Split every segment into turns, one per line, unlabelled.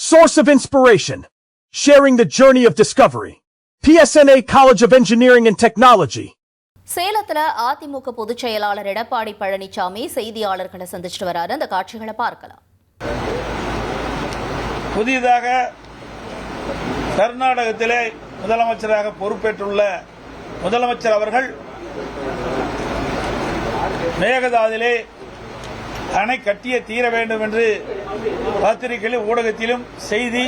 source of inspiration, sharing the journey of discovery. PSNA College of Engineering and Technology.
சேலத்துல அதிமுக பொதுச் செயலாளர் எடப்பாடி பழனிசாமி செய்தியாளர்களை சந்திச்சுட்டு வராரு. அந்த காட்சிகளை பார்க்கலாம்.
புதிதாக கர்நாடகத்திலே முதலமைச்சராக பொறுப்பேற்றுள்ள முதலமைச்சர் அவர்கள் மேகதாதிலே அணை கட்டிய தீர வேண்டும் என்று பத்திரிகையிலும் ஊடகத்திலும் செய்தி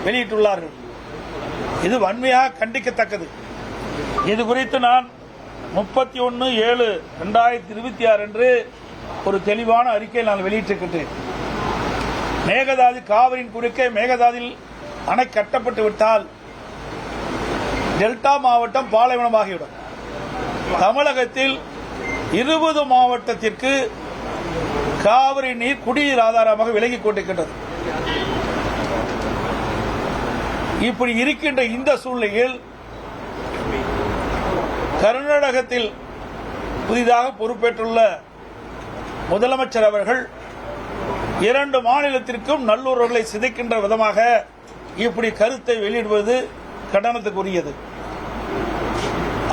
வெளியிட்டுள்ளார்கள். இது வன்மையாக கண்டிக்கத்தக்கது. இது குறித்து நான் 31/7/2026 அன்று ஒரு தெளிவான அறிக்கையை நான் வெளியிட்டிருக்கின்றேன். மேகதாது காவிரியின் குறுக்கே மேகதாதில் அணை கட்டப்பட்டு விட்டால் டெல்டா மாவட்டம் பாலைவனமாகிவிடும். தமிழகத்தில் 20 மாவட்டத்திற்கு காவிரி நீர் குடிநீர் ஆதாரமாக விலகிக் கொண்டிருக்கின்றது. இப்படி இருக்கின்ற இந்த சூழ்நிலையில் கர்நாடகத்தில் புதிதாக பொறுப்பேற்றுள்ள முதலமைச்சர் அவர்கள் 2 மாநிலத்திற்கும் நல்லுறவுகளை சிதைக்கின்ற விதமாக இப்படி கருத்தை வெளியிடுவது கண்டனத்துக்குரியது.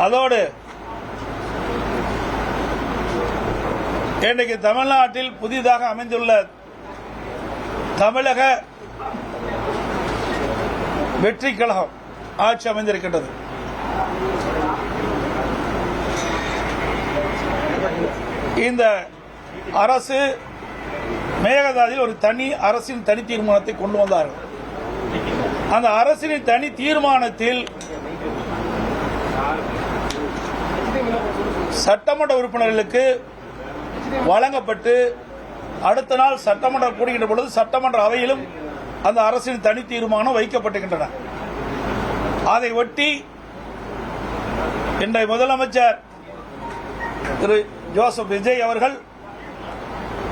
அதோடு இன்றைக்கு தமிழ்நாட்டில் புதிதாக அமைந்துள்ள தமிழக வெற்றி கழகம் ஆட்சி அமைந்திருக்கின்றது. இந்த அரசு மேகதாதில் ஒரு அரசின் தனி தீர்மானத்தை கொண்டு வந்தார்கள். அந்த அரசின் தனி தீர்மானத்தில் சட்டமன்ற உறுப்பினர்களுக்கு வழங்கப்பட்டு அடுத்த நாள் சட்டமன்றம் கூடுகின்ற பொழுது சட்டமன்ற அவையிலும் அந்த அரசின் தனி தீர்மானம் வைக்கப்பட்டிருக்கின்றன. அதை ஒட்டி இன்றைய முதலமைச்சர் திரு ஜோசப் விஜய் அவர்கள்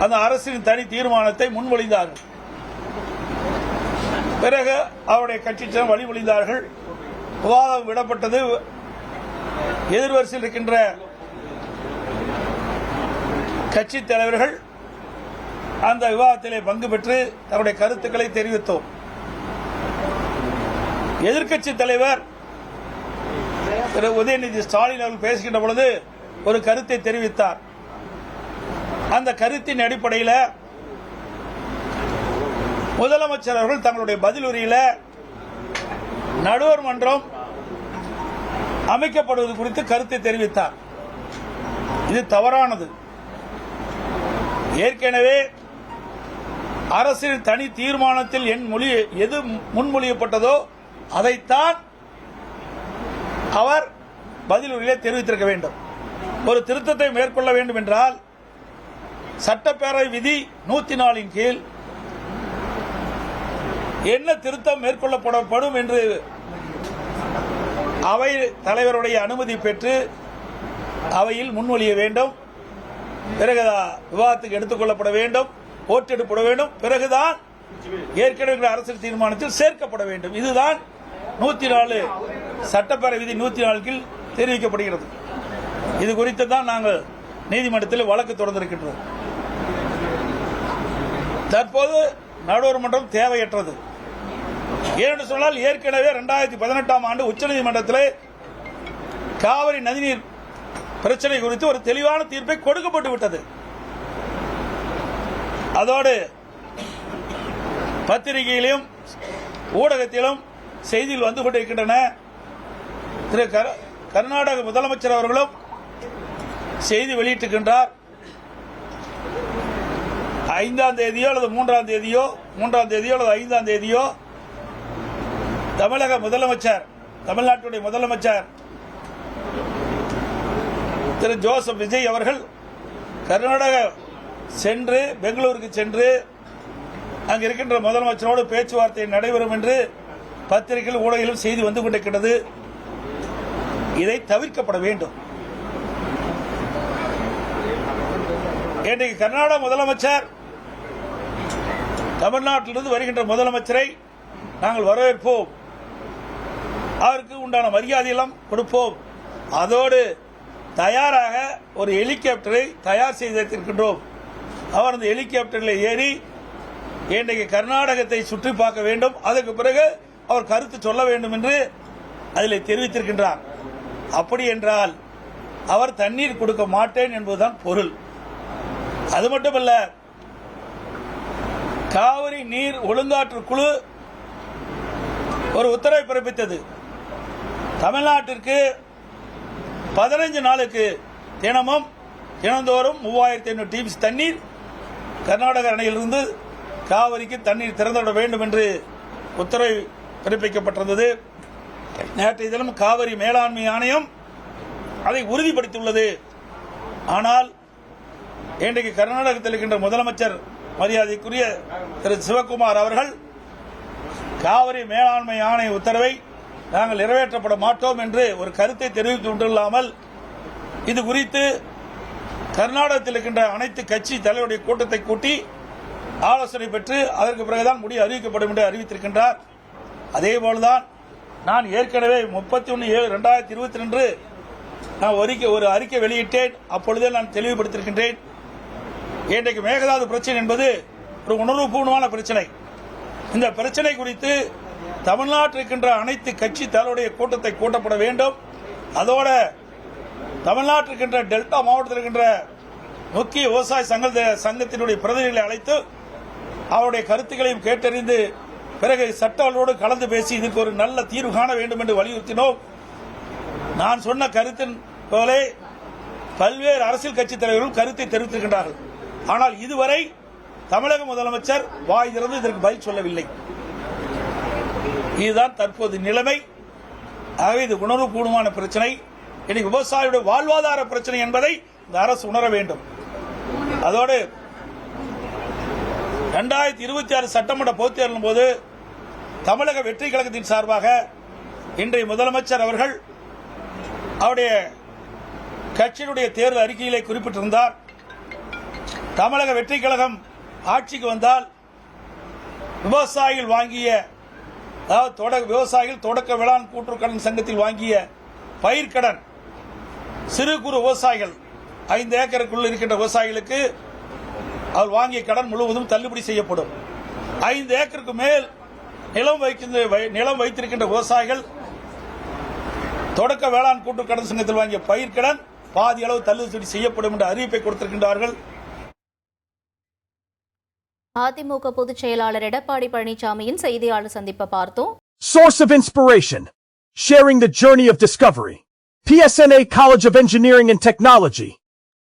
அந்த அரசின் தனி தீர்மானத்தை முன்மொழிந்தார்கள். பிறகு அவருடைய கட்சியினர் வழிமொழிந்தார்கள். விவாதம் விடப்பட்டது. எதிர்வரிசையில் இருக்கின்ற கட்சி தலைவர்கள் அந்த விவாதத்திலே பங்கு பெற்று தன்னுடைய கருத்துக்களை தெரிவித்தோம். எதிர்க்கட்சி தலைவர் திரு உதயநிதி ஸ்டாலின் அவர்கள் பேசுகின்ற பொழுது ஒரு கருத்தை தெரிவித்தார். அந்த கருத்தின் அடிப்படையில் முதலமைச்சர் அவர்கள் தங்களுடைய பதில் உரையில் நடுவர் மன்றம் அமைக்கப்படுவது குறித்து கருத்தை தெரிவித்தார். இது தவறானது. ஏற்கனவே அரசின் தனி தீர்மானத்தில் எது முன்மொழியப்பட்டதோ அதைத்தான் அவர் பதில் உரையிலே தெரிவித்திருக்க வேண்டும். ஒரு திருத்தத்தை மேற்கொள்ள வேண்டும் என்றால் சட்டப்பேரவை விதி 104 கீழ் என்ன திருத்தம் மேற்கொள்ளப்படும் என்று அவை தலைவருடைய அனுமதி பெற்று அவையில் முன்மொழிய வேண்டும். பிறகு விவாதத்துக்கு எடுத்துக் கொள்ளப்பட வேண்டும், ஓட்டெடுப்பட வேண்டும். பிறகுதான் ஏற்கனவே அரசியல் தீர்மானத்தில் சேர்க்கப்பட வேண்டும். இதுதான் 104 சட்டப்பேரவை விதி 104 கீழ் தெரிவிக்கப்படுகிறது. இது குறித்து தான் நாங்கள் நீதிமன்றத்தில் வழக்கு தொடர்ந்திருக்கின்றோம். தற்போது நடுவர் மன்றம் தேவையற்றது. ஏனென்று சொன்னால் ஏற்கனவே 2018ஆம் ஆண்டு உச்சநீதிமன்றத்தில் காவிரி நதிநீர் பிரச்சனை குறித்து ஒரு தெளிவான தீர்ப்பை கொடுக்கப்பட்டு விட்டது. அதோடு பத்திரிகையிலும் ஊடகத்திலும் செய்தியில் வந்து கொண்டிருக்கின்றன. திரு கர்நாடக முதலமைச்சர் அவர்களும் செய்தி வெளியிட்டிருக்கின்றார். 5ஆம் தேதியோ அல்லது 3ஆம் தேதியோ அல்லது 5ஆம் தேதியோ தமிழ்நாட்டுடைய முதலமைச்சர் திரு ஜோசப் விஜய் அவர்கள் கர்நாடக சென்று பெங்களூருக்கு சென்று அங்கு இருக்கின்ற முதலமைச்சரோடு பேச்சுவார்த்தை நடைபெறும் என்று பத்திரிகையில் ஊடகத்திலும் செய்தி வந்து கொண்டிருக்கிறது. இதை தவிர்க்கப்பட வேண்டும். இன்றைக்கு கர்நாடக முதலமைச்சர் தமிழ்நாட்டிலிருந்து வருகின்ற முதலமைச்சரை நாங்கள் வரவேற்போம், அவருக்கு உண்டான மரியாதையெல்லாம் கொடுப்போம். அதோடு தயாராக ஒரு ஹெலிகாப்டரை தயார் செய்திருக்கின்றோம். அவர் அந்த ஹெலிகாப்டரில் ஏறி இன்றைக்கு கர்நாடகத்தை சுற்றி பார்க்க வேண்டும், அதற்கு பிறகு அவர் கருத்து சொல்ல வேண்டும் என்று அதில் தெரிவித்திருக்கின்றார். அப்படி என்றால் அவர் தண்ணீர் கொடுக்க மாட்டேன் என்பதுதான் பொருள். அது மட்டுமல்ல, காவிரி நீர் ஒழுங்காற்று குழு ஒரு உத்தரவை பிறப்பித்தது. தமிழ்நாட்டிற்கு 15 நாளுக்கு தினந்தோறும் 3500 டிஎம்சி தண்ணீர் கர்நாடக அணையிலிருந்து காவிரிக்கு தண்ணீர் திறந்துவிட வேண்டும் என்று உத்தரவு பிறப்பிக்கப்பட்டிருந்தது. நேற்றைய தினம் காவிரி மேலாண்மை ஆணையம் அதை உறுதிப்படுத்தியுள்ளது. ஆனால் இன்றைக்கு கர்நாடகத்தில் இருக்கின்ற முதலமைச்சர் மரியாதைக்குரிய திரு சிவகுமார் அவர்கள் காவிரி மேலாண்மை ஆணைய உத்தரவை நாங்கள் நிறைவேற்றப்பட மாட்டோம் என்று ஒரு கருத்தை தெரிவித்துள்ளாமல், இது குறித்து கர்நாடகத்தில் இருக்கின்ற அனைத்து கட்சி தலைவருடைய கூட்டத்தை கூட்டி ஆலோசனை பெற்று அதற்கு பிறகுதான் முடிவு அறிவிக்கப்படும் என்று அறிவித்திருக்கின்றார். அதேபோல்தான் நான் ஏற்கனவே 31/7/2022 நான் ஒரு அறிக்கை வெளியிட்டேன். அப்பொழுதே நான் தெளிவுபடுத்தியிருக்கின்றேன். இன்றைக்கு மேகதாது பிரச்சனை என்பது ஒரு உணர்வுபூர்வமான பிரச்சனை. இந்த பிரச்சனை குறித்து தமிழ்நாட்டில் இருக்கின்ற அனைத்து கட்சி தலைவருடைய கூட்டத்தை கூட்டப்பட வேண்டும். அதோட தமிழ்நாட்டில் இருக்கின்ற டெல்டா மாவட்டத்தில் இருக்கின்ற முக்கிய விவசாய சங்கத்தினுடைய பிரதிநிதிகளை அழைத்து அவருடைய கருத்துக்களையும் கேட்டறிந்து பிறகு சட்டங்களோடு கலந்து பேசி இதற்கு ஒரு நல்ல தீர்வு காண வேண்டும் என்று வலியுறுத்தினோம். நான் சொன்ன கருத்தின் போலே பல்வேறு அரசியல் கட்சி தலைவர்கள் கருத்தை தெரிவித்திருக்கின்றார்கள். ஆனால் இதுவரை தமிழக முதலமைச்சர் வாய் திறந்து இதற்கு பதில் சொல்லவில்லை. இதுதான் தற்போது நிலைமை. ஆகவே இது உணர்வுபூர்வமான பிரச்சனை. இன்னைக்கு விவசாயியுடைய வாழ்வாதார பிரச்சனை என்பதை இந்த அரசு உணர வேண்டும். அதோடு 2026 சட்டமன்ற பொதுத் தேர்தலின் போது தமிழக வெற்றி கழகத்தின் சார்பாக இன்றைய முதலமைச்சர் அவர்கள் அவருடைய கட்சியினுடைய தேர்தல் அறிக்கையிலே குறிப்பிட்டிருந்தார். தமிழக வெற்றி கழகம் ஆட்சிக்கு வந்தால் விவசாயிகள் வாங்கிய, அதாவது விவசாயிகள் தொடக்க வேளாண் கூட்டுறவு சங்கத்தில் வாங்கிய பயிர்க்கடன், சிறு குறு விவசாயிகள் 5 ஏக்கருக்குள் இருக்கின்ற விவசாயிகளுக்கு அவர் வாங்கிய கடன் முழுவதும் தள்ளுபடி செய்யப்படும். 5 ஏக்கருக்கு மேல் நிலம் வைத்திருக்கின்ற விவசாயிகள் தொடக்க வேளாண் கூட்டுறவு கடன் சங்கத்தில் வாங்கிய பயிர்க்கடன் பாதி அளவு தள்ளுபடி செய்யப்படும் என்ற அறிவிப்பை கொடுத்திருக்கின்றார்கள்.
அதிமுக பொதுச் செயலாளர் எடப்பாடி பழனிசாமியின் செய்தியாளர் சந்திப்பை பார்த்தோம்.
Source of inspiration. Sharing the journey of discovery. PSNA College of Engineering and Technology.